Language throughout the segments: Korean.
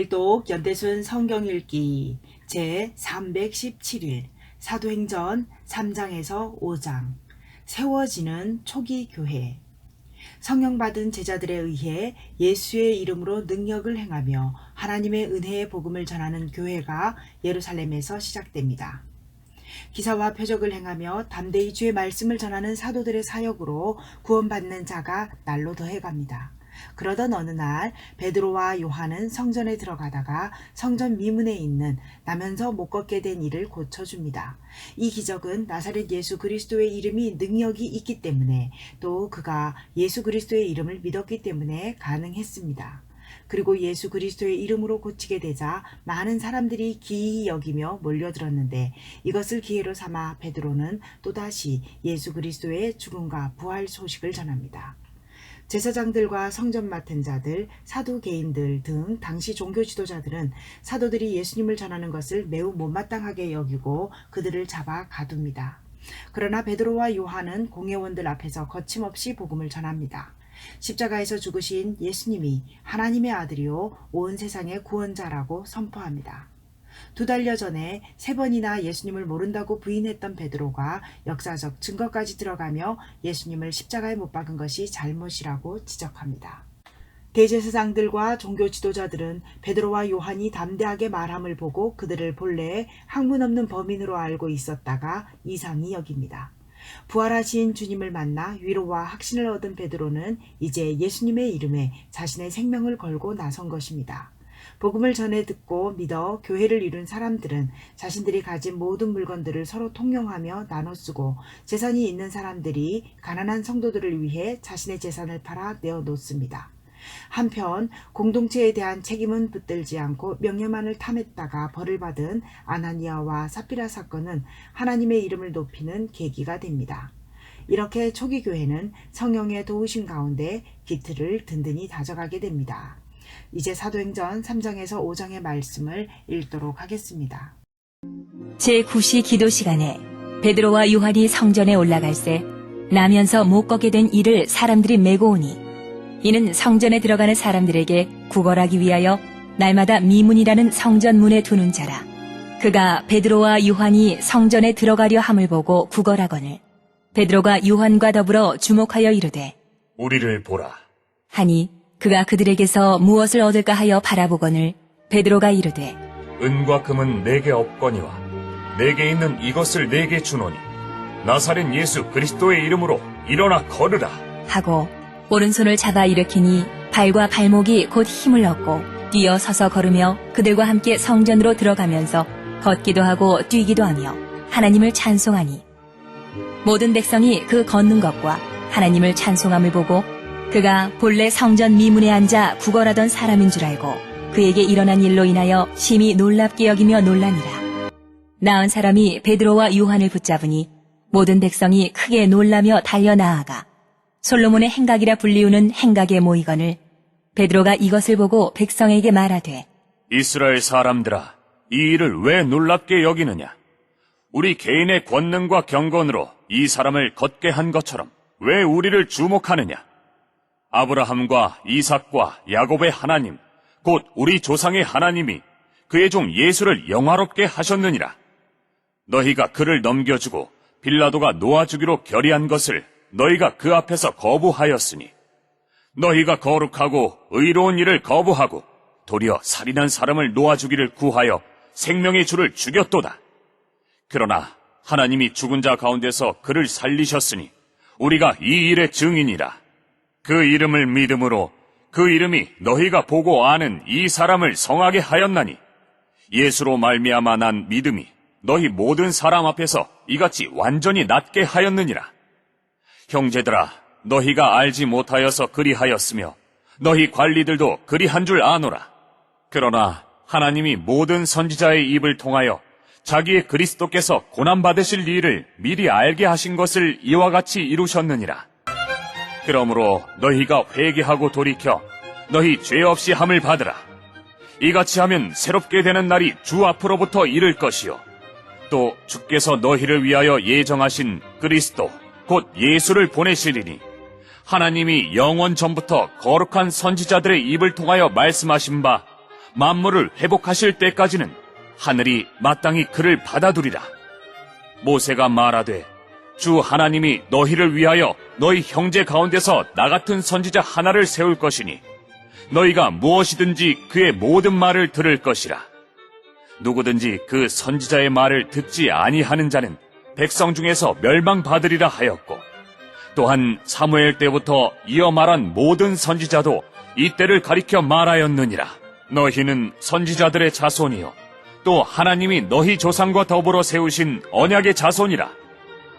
일독 연대순 성경 읽기 제 317일 사도행전 3장에서 5장 세워지는 초기 교회. 성령 받은 제자들에 의해 예수의 이름으로 능력을 행하며 하나님의 은혜의 복음을 전하는 교회가 예루살렘에서 시작됩니다. 기사와 표적을 행하며 담대히 주의 말씀을 전하는 사도들의 사역으로 구원받는 자가 날로 더해갑니다. 그러던 어느 날 베드로와 요한은 성전에 들어가다가 성전 미문에 있는 나면서 못 걷게 된 이를 고쳐줍니다. 이 기적은 나사렛 예수 그리스도의 이름이 능력이 있기 때문에 또 그가 예수 그리스도의 이름을 믿었기 때문에 가능했습니다. 그리고 예수 그리스도의 이름으로 고치게 되자 많은 사람들이 기이히 여기며 몰려들었는데 이것을 기회로 삼아 베드로는 또다시 예수 그리스도의 죽음과 부활 소식을 전합니다. 제사장들과 성전 맡은 자들, 사도 개인들 등 당시 종교 지도자들은 사도들이 예수님을 전하는 것을 매우 못마땅하게 여기고 그들을 잡아 가둡니다. 그러나 베드로와 요한은 공회원들 앞에서 거침없이 복음을 전합니다. 십자가에서 죽으신 예수님이 하나님의 아들이요 온 세상의 구원자라고 선포합니다. 2달여 전에 3번이나 예수님을 모른다고 부인했던 베드로가 역사적 증거까지 들어가며 예수님을 십자가에 못 박은 것이 잘못이라고 지적합니다. 대제사장들과 종교 지도자들은 베드로와 요한이 담대하게 말함을 보고 그들을 본래 학문 없는 범인으로 알고 있었다가 이상히 여깁니다. 부활하신 주님을 만나 위로와 확신을 얻은 베드로는 이제 예수님의 이름에 자신의 생명을 걸고 나선 것입니다. 복음을 전해 듣고 믿어 교회를 이룬 사람들은 자신들이 가진 모든 물건들을 서로 통용하며 나눠 쓰고 재산이 있는 사람들이 가난한 성도들을 위해 자신의 재산을 팔아 내어놓습니다. 한편 공동체에 대한 책임은 붙들지 않고 명예만을 탐했다가 벌을 받은 아나니아와 삽비라 사건은 하나님의 이름을 높이는 계기가 됩니다. 이렇게 초기 교회는 성령의 도우심 가운데 기틀을 든든히 다져가게 됩니다. 이제 사도행전 3장에서 5장의 말씀을 읽도록 하겠습니다. 제9시 기도 시간에 베드로와 요한이 성전에 올라갈새 나면서 못 걷게 된 이를 사람들이 메고 오니 이는 성전에 들어가는 사람들에게 구걸하기 위하여 날마다 미문이라는 성전 문에 두는 자라. 그가 베드로와 요한이 성전에 들어가려 함을 보고 구걸하거늘 베드로가 요한과 더불어 주목하여 이르되 우리를 보라. 하니 그가 그들에게서 무엇을 얻을까 하여 바라보거늘 베드로가 이르되 은과 금은 내게 없거니와 내게 있는 이것을 내게 주노니 나사렛 예수 그리스도의 이름으로 일어나 걸으라 하고 오른손을 잡아 일으키니 발과 발목이 곧 힘을 얻고 뛰어 서서 걸으며 그들과 함께 성전으로 들어가면서 걷기도 하고 뛰기도 하며 하나님을 찬송하니 모든 백성이 그 걷는 것과 하나님을 찬송함을 보고 그가 본래 성전 미문에 앉아 구걸하던 사람인 줄 알고 그에게 일어난 일로 인하여 심히 놀랍게 여기며 놀라니라. 나은 사람이 베드로와 요한을 붙잡으니 모든 백성이 크게 놀라며 달려 나아가 솔로몬의 행각이라 불리우는 행각에 모이거늘 베드로가 이것을 보고 백성에게 말하되 이스라엘 사람들아, 이 일을 왜 놀랍게 여기느냐? 우리 개인의 권능과 경건으로 이 사람을 걷게 한 것처럼 왜 우리를 주목하느냐? 아브라함과 이삭과 야곱의 하나님, 곧 우리 조상의 하나님이 그의 종 예수를 영화롭게 하셨느니라. 너희가 그를 넘겨주고 빌라도가 놓아주기로 결의한 것을 너희가 그 앞에서 거부하였으니 너희가 거룩하고 의로운 일을 거부하고 도리어 살인한 사람을 놓아주기를 구하여 생명의 주를 죽였도다. 그러나 하나님이 죽은 자 가운데서 그를 살리셨으니 우리가 이 일의 증인이라. 그 이름을 믿음으로 그 이름이 너희가 보고 아는 이 사람을 성하게 하였나니 예수로 말미암아 난 믿음이 너희 모든 사람 앞에서 이같이 완전히 낫게 하였느니라. 형제들아, 너희가 알지 못하여서 그리하였으며 너희 관리들도 그리한 줄 아노라. 그러나 하나님이 모든 선지자의 입을 통하여 자기의 그리스도께서 고난받으실 일을 미리 알게 하신 것을 이와 같이 이루셨느니라. 그러므로 너희가 회개하고 돌이켜 너희 죄 없이 함을 받으라. 이같이 하면 새롭게 되는 날이 주 앞으로부터 이를 것이요 또 주께서 너희를 위하여 예정하신 그리스도 곧 예수를 보내시리니 하나님이 영원 전부터 거룩한 선지자들의 입을 통하여 말씀하신 바 만물을 회복하실 때까지는 하늘이 마땅히 그를 받아두리라. 모세가 말하되 주 하나님이 너희를 위하여 너희 형제 가운데서 나 같은 선지자 하나를 세울 것이니 너희가 무엇이든지 그의 모든 말을 들을 것이라. 누구든지 그 선지자의 말을 듣지 아니하는 자는 백성 중에서 멸망받으리라 하였고, 또한 사무엘 때부터 이어 말한 모든 선지자도 이때를 가리켜 말하였느니라. 너희는 선지자들의 자손이요 또 하나님이 너희 조상과 더불어 세우신 언약의 자손이라.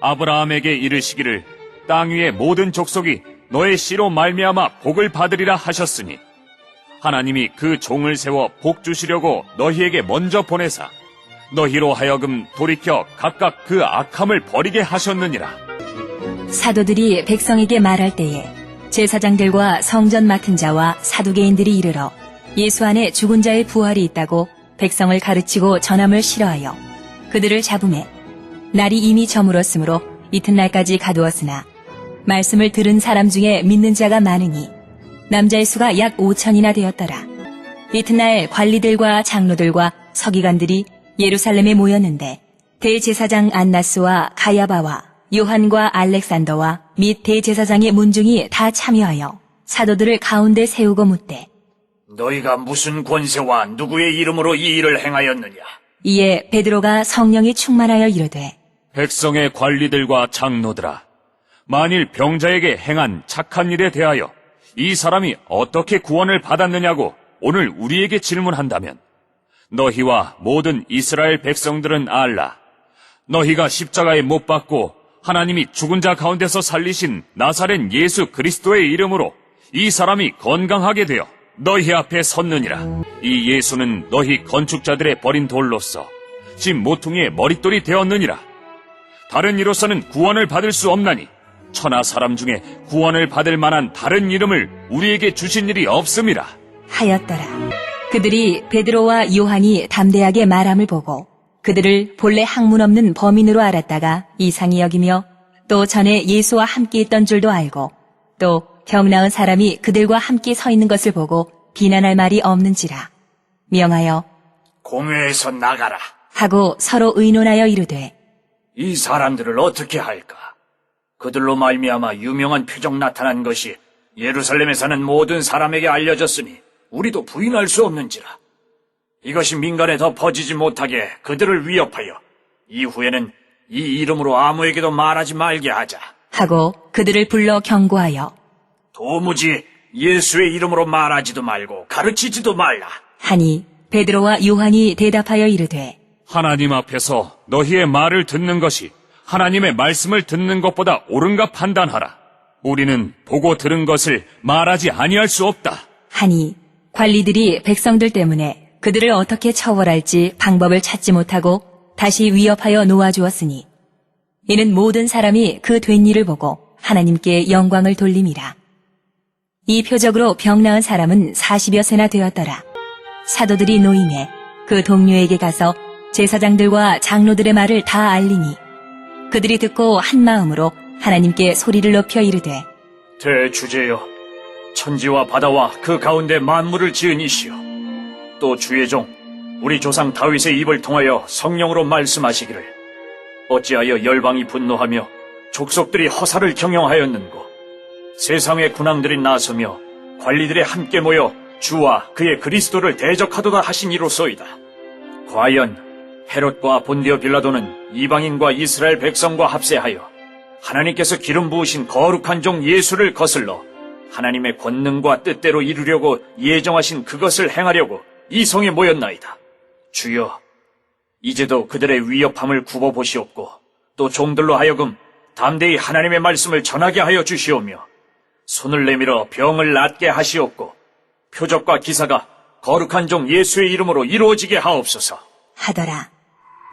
아브라함에게 이르시기를 땅 위의 모든 족속이 너의 씨로 말미암아 복을 받으리라 하셨으니 하나님이 그 종을 세워 복 주시려고 너희에게 먼저 보내사 너희로 하여금 돌이켜 각각 그 악함을 버리게 하셨느니라. 사도들이 백성에게 말할 때에 제사장들과 성전 맡은 자와 사두개인들이 이르러 예수 안에 죽은 자의 부활이 있다고 백성을 가르치고 전함을 싫어하여 그들을 잡음에 날이 이미 저물었으므로 이튿날까지 가두었으나 말씀을 들은 사람 중에 믿는 자가 많으니 남자의 수가 약 5천이나 되었더라. 이튿날 관리들과 장로들과 서기관들이 예루살렘에 모였는데 대제사장 안나스와 가야바와 요한과 알렉산더와 및 대제사장의 문중이 다 참여하여 사도들을 가운데 세우고 묻되 너희가 무슨 권세와 누구의 이름으로 이 일을 행하였느냐? 이에 베드로가 성령이 충만하여 이르되 백성의 관리들과 장로들아, 만일 병자에게 행한 착한 일에 대하여 이 사람이 어떻게 구원을 받았느냐고 오늘 우리에게 질문한다면 너희와 모든 이스라엘 백성들은 알라. 너희가 십자가에 못 박고 하나님이 죽은 자 가운데서 살리신 나사렛 예수 그리스도의 이름으로 이 사람이 건강하게 되어 너희 앞에 섰느니라. 이 예수는 너희 건축자들의 버린 돌로서 집 모퉁이의 머릿돌이 되었느니라. 다른 이로서는 구원을 받을 수 없나니 천하 사람 중에 구원을 받을 만한 다른 이름을 우리에게 주신 일이 없음이라 하였더라. 그들이 베드로와 요한이 담대하게 말함을 보고 그들을 본래 학문 없는 범인으로 알았다가 이상히 여기며 또 전에 예수와 함께 있던 줄도 알고 또 병 나은 사람이 그들과 함께 서 있는 것을 보고 비난할 말이 없는지라 명하여 공회에서 나가라. 하고 서로 의논하여 이르되 이 사람들을 어떻게 할까? 그들로 말미암아 유명한 표적 나타난 것이 예루살렘에 사는 모든 사람에게 알려졌으니 우리도 부인할 수 없는지라. 이것이 민간에 더 퍼지지 못하게 그들을 위협하여 이후에는 이 이름으로 아무에게도 말하지 말게 하자. 하고 그들을 불러 경고하여 도무지 예수의 이름으로 말하지도 말고 가르치지도 말라. 하니 베드로와 요한이 대답하여 이르되 하나님 앞에서 너희의 말을 듣는 것이 하나님의 말씀을 듣는 것보다 옳은가 판단하라. 우리는 보고 들은 것을 말하지 아니할 수 없다. 하니 관리들이 백성들 때문에 그들을 어떻게 처벌할지 방법을 찾지 못하고 다시 위협하여 놓아주었으니 이는 모든 사람이 그 된 일을 보고 하나님께 영광을 돌림이라. 이 표적으로 병 나은 사람은 40여 세나 되었더라. 사도들이 노임에 그 동료에게 가서 제사장들과 장로들의 말을 다 알리니 그들이 듣고 한 마음으로 하나님께 소리를 높여 이르되 대주제여, 천지와 바다와 그 가운데 만물을 지은 이시여, 또 주의 종 우리 조상 다윗의 입을 통하여 성령으로 말씀하시기를 어찌하여 열방이 분노하며 족속들이 허사를 경영하였는고 세상의 군왕들이 나서며 관리들이 함께 모여 주와 그의 그리스도를 대적하도다 하신 이로소이다. 과연 헤롯과 본디오 빌라도는 이방인과 이스라엘 백성과 합세하여 하나님께서 기름 부으신 거룩한 종 예수를 거슬러 하나님의 권능과 뜻대로 이루려고 예정하신 그것을 행하려고 이 성에 모였나이다. 주여, 이제도 그들의 위협함을 굽어보시옵고 또 종들로 하여금 담대히 하나님의 말씀을 전하게 하여 주시오며 손을 내밀어 병을 낫게 하시옵고 표적과 기사가 거룩한 종 예수의 이름으로 이루어지게 하옵소서. 하더라.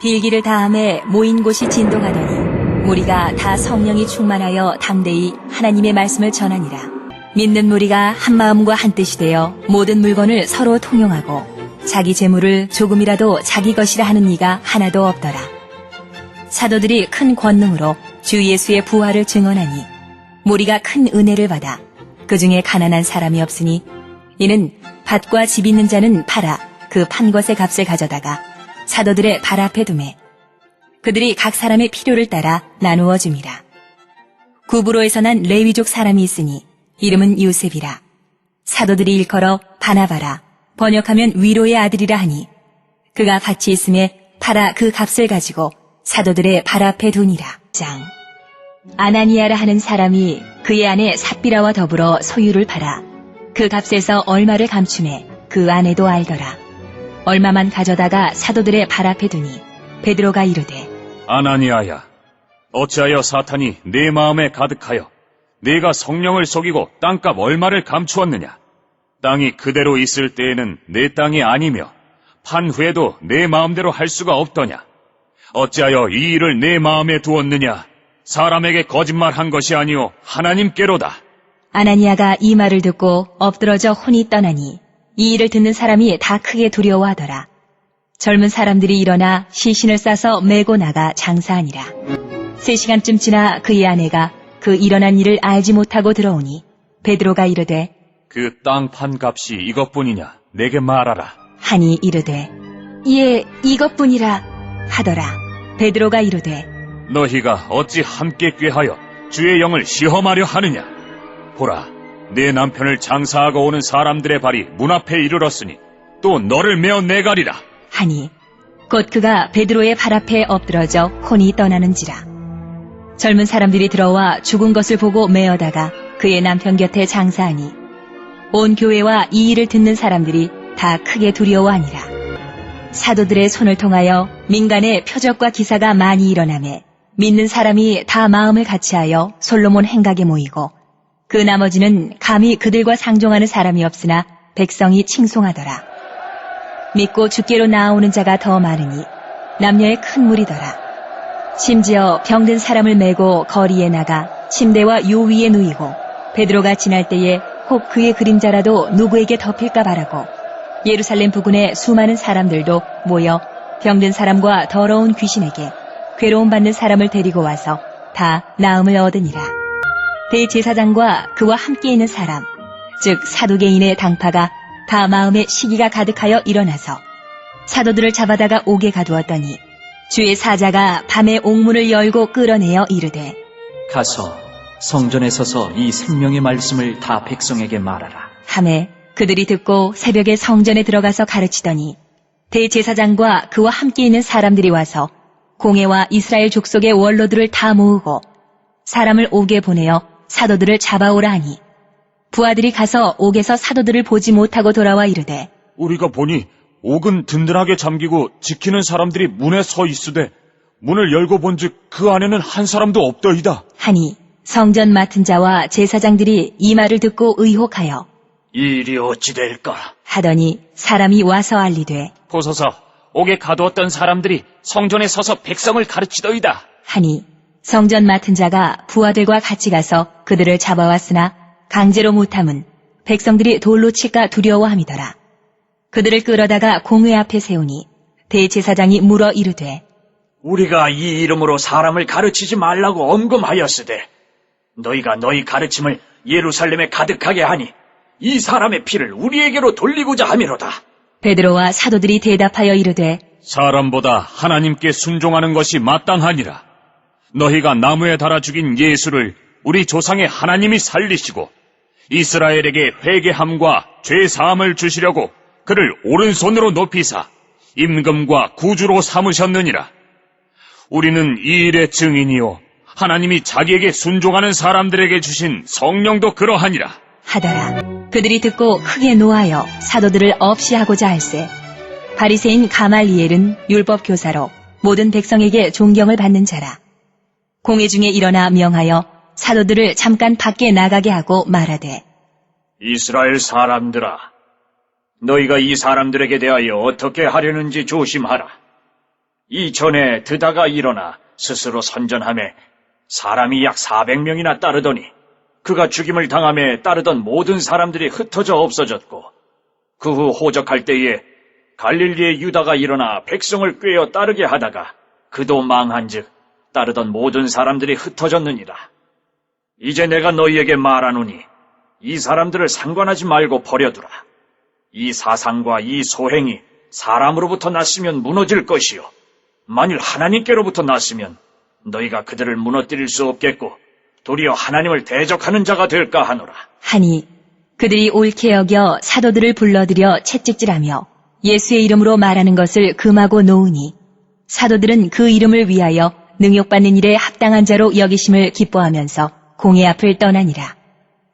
빌기를 다함에 모인 곳이 진동하더니 무리가 다 성령이 충만하여 담대히 하나님의 말씀을 전하니라. 믿는 무리가 한 마음과 한 뜻이 되어 모든 물건을 서로 통용하고 자기 재물을 조금이라도 자기 것이라 하는 이가 하나도 없더라. 사도들이 큰 권능으로 주 예수의 부활을 증언하니 무리가 큰 은혜를 받아 그 중에 가난한 사람이 없으니 이는 밭과 집 있는 자는 팔아 그 판 것의 값을 가져다가 사도들의 발 앞에 두매 그들이 각 사람의 필요를 따라 나누어 줍니다. 구브로에서 난 레위족 사람이 있으니 이름은 요셉이라. 사도들이 일컬어 바나바라 번역하면 위로의 아들이라 하니 그가 같이 있음에 팔아 그 값을 가지고 사도들의 발 앞에 두니라. 장 아나니아라 하는 사람이 그의 아내 삽비라와 더불어 소유를 팔아 그 값에서 얼마를 감추매 그 아내도 알더라. 얼마만 가져다가 사도들의 발 앞에 두니 베드로가 이르되 아나니아야, 어찌하여 사탄이 내 마음에 가득하여 네가 성령을 속이고 땅값 얼마를 감추었느냐? 땅이 그대로 있을 때에는 내 땅이 아니며 판 후에도 내 마음대로 할 수가 없더냐? 어찌하여 이 일을 내 마음에 두었느냐? 사람에게 거짓말한 것이 아니오 하나님께로다. 아나니아가 이 말을 듣고 엎드러져 혼이 떠나니 이 일을 듣는 사람이 다 크게 두려워하더라. 젊은 사람들이 일어나 시신을 싸서 메고 나가 장사하니라. 3시간쯤 지나 그의 아내가 그 일어난 일을 알지 못하고 들어오니 베드로가 이르되 그 땅 판 값이 이것뿐이냐? 내게 말하라. 하니 이르되 예 이것뿐이라 하더라. 베드로가 이르되 너희가 어찌 함께 꾀하여 주의 영을 시험하려 하느냐? 보라, 내 남편을 장사하고 오는 사람들의 발이 문 앞에 이르렀으니 또 너를 메어 내가리라. 하니 곧 그가 베드로의 발 앞에 엎드러져 혼이 떠나는지라. 젊은 사람들이 들어와 죽은 것을 보고 메어다가 그의 남편 곁에 장사하니 온 교회와 이 일을 듣는 사람들이 다 크게 두려워하니라. 사도들의 손을 통하여 민간의 표적과 기사가 많이 일어나매 믿는 사람이 다 마음을 같이하여 솔로몬 행각에 모이고 그 나머지는 감히 그들과 상종하는 사람이 없으나 백성이 칭송하더라. 믿고 주께로 나아오는 자가 더 많으니 남녀의 큰 무리더라. 심지어 병든 사람을 메고 거리에 나가 침대와 요 위에 누이고 베드로가 지날 때에 혹 그의 그림자라도 누구에게 덮일까 바라고 예루살렘 부근의 수많은 사람들도 모여 병든 사람과 더러운 귀신에게 괴로움 받는 사람을 데리고 와서 다 나음을 얻으니라. 대제사장과 그와 함께 있는 사람, 즉 사두개인의 당파가 다 마음에 시기가 가득하여 일어나서 사도들을 잡아다가 옥에 가두었더니 주의 사자가 밤에 옥문을 열고 끌어내어 이르되 가서 성전에 서서 이 생명의 말씀을 다 백성에게 말하라. 하매 그들이 듣고 새벽에 성전에 들어가서 가르치더니 대제사장과 그와 함께 있는 사람들이 와서 공회와 이스라엘 족속의 원로들을 다 모으고 사람을 옥에 보내어 사도들을 잡아오라 하니 부하들이 가서 옥에서 사도들을 보지 못하고 돌아와 이르되 우리가 보니 옥은 든든하게 잠기고 지키는 사람들이 문에 서 있으되 문을 열고 본즉 그 안에는 한 사람도 없더이다. 하니 성전 맡은 자와 제사장들이 이 말을 듣고 의혹하여 이 일이 어찌 될까? 하더니 사람이 와서 알리되 보소서, 옥에 가두었던 사람들이 성전에 서서 백성을 가르치더이다. 하니 성전 맡은 자가 부하들과 같이 가서 그들을 잡아왔으나 강제로 못함은 백성들이 돌로 칠까 두려워함이더라. 그들을 끌어다가 공회 앞에 세우니 대제사장이 물어 이르되 우리가 이 이름으로 사람을 가르치지 말라고 엄금하였으되 너희가 너희 가르침을 예루살렘에 가득하게 하니 이 사람의 피를 우리에게로 돌리고자 함이로다. 베드로와 사도들이 대답하여 이르되 사람보다 하나님께 순종하는 것이 마땅하니라. 너희가 나무에 달아 죽인 예수를 우리 조상의 하나님이 살리시고 이스라엘에게 회개함과 죄 사함을 주시려고 그를 오른손으로 높이사 임금과 구주로 삼으셨느니라. 우리는 이 일의 증인이요 하나님이 자기에게 순종하는 사람들에게 주신 성령도 그러하니라. 하더라. 그들이 듣고 크게 노하여 사도들을 없이 하고자 할세 바리새인 가말리엘은 율법 교사로 모든 백성에게 존경을 받는 자라. 공회 중에 일어나 명하여 사도들을 잠깐 밖에 나가게 하고 말하되 이스라엘 사람들아, 너희가 이 사람들에게 대하여 어떻게 하려는지 조심하라. 이전에 드다가 일어나 스스로 선전하며 사람이 약 400명이나 따르더니 그가 죽임을 당함에 따르던 모든 사람들이 흩어져 없어졌고 그 후 호적할 때에 갈릴리의 유다가 일어나 백성을 꿰어 따르게 하다가 그도 망한즉 따르던 모든 사람들이 흩어졌느니라. 이제 내가 너희에게 말하노니 이 사람들을 상관하지 말고 버려두라. 이 사상과 이 소행이 사람으로부터 났으면 무너질 것이요. 만일 하나님께로부터 났으면 너희가 그들을 무너뜨릴 수 없겠고 도리어 하나님을 대적하는 자가 될까 하노라. 하니 그들이 옳게 여겨 사도들을 불러들여 채찍질하며 예수의 이름으로 말하는 것을 금하고 놓으니 사도들은 그 이름을 위하여 능욕받는 일에 합당한 자로 여기심을 기뻐하면서 공회 앞을 떠나니라.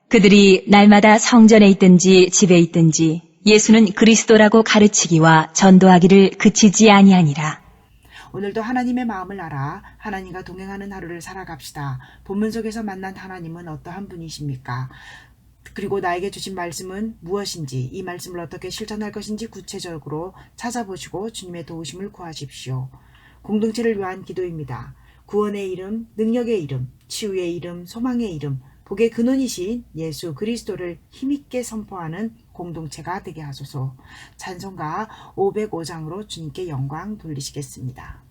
그들이 날마다 성전에 있든지 집에 있든지 예수는 그리스도라고 가르치기와 전도하기를 그치지 아니하니라. 오늘도 하나님의 마음을 알아 하나님과 동행하는 하루를 살아갑시다. 본문 속에서 만난 하나님은 어떠한 분이십니까? 그리고 나에게 주신 말씀은 무엇인지, 이 말씀을 어떻게 실천할 것인지 구체적으로 찾아보시고 주님의 도우심을 구하십시오. 공동체를 위한 기도입니다. 구원의 이름, 능력의 이름, 치유의 이름, 소망의 이름, 복의 근원이신 예수 그리스도를 힘있게 선포하는 공동체가 되게 하소서. 찬송가 505장으로 주님께 영광 돌리시겠습니다.